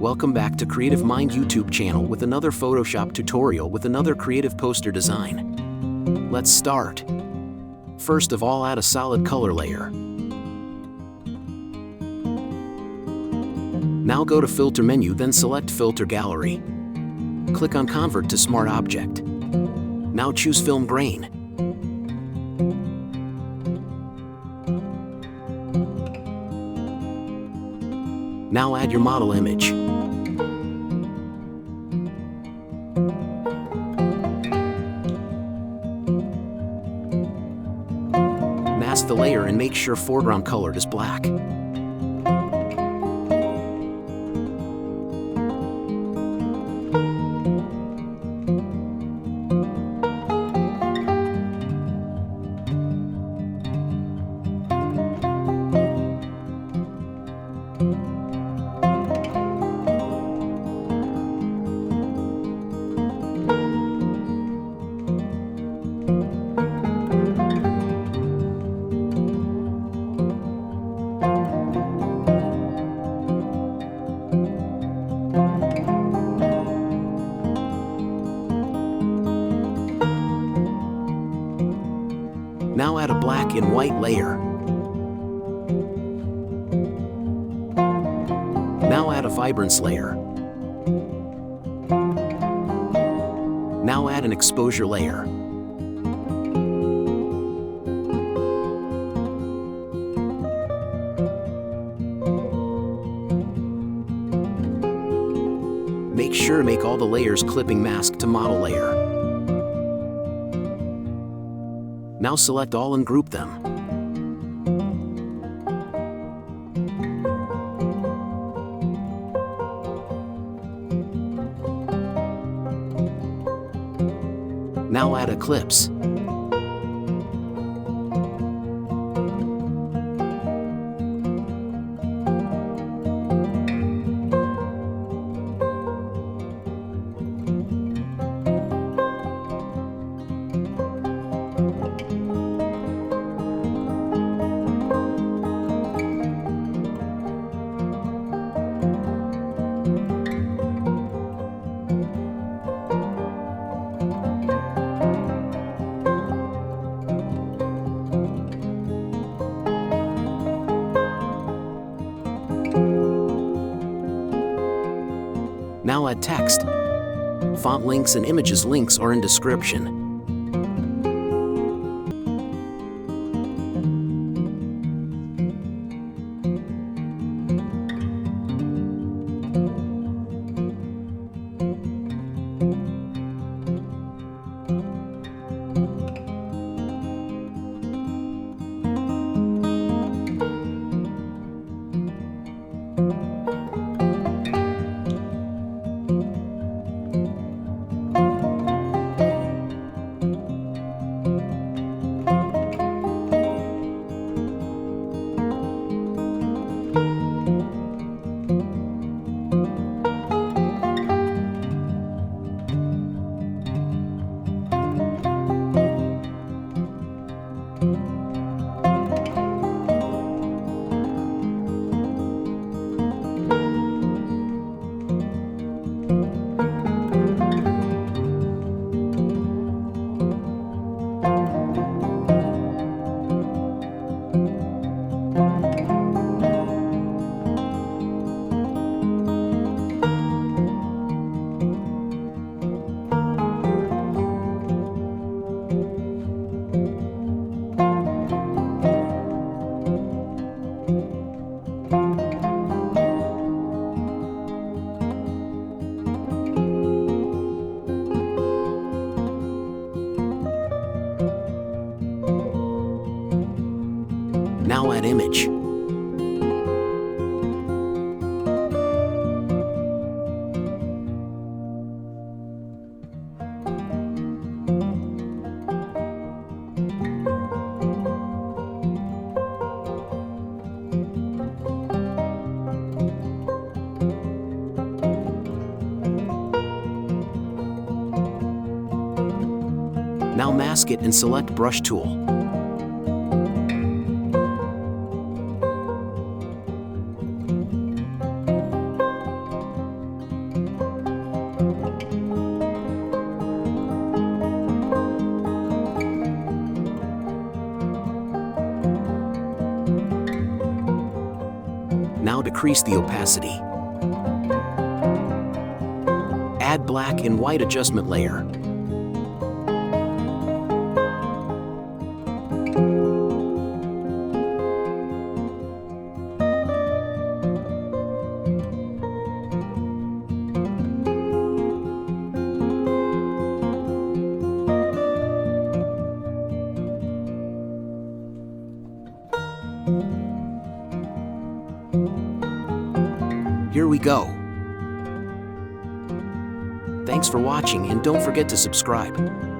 Welcome back to Creative Mind YouTube channel with another Photoshop tutorial with another creative poster design. Let's start. First of all, add a solid color layer. Now go to Filter menu, then select Filter Gallery. Click on Convert to Smart Object. Now choose Film Grain. Now add your model image. Mask the layer and make sure foreground color is black. Now add a black and white layer. Now add a vibrance layer. Now add an exposure layer. Make sure to make all the layers clipping mask to model layer. Now select all and group them. Now add eclipse. Now add text. Font links and images links are in description. Now add image. Now mask it and select Brush tool. Now decrease the opacity. Add black and white adjustment layer. Here we go. Thanks for watching and don't forget to subscribe.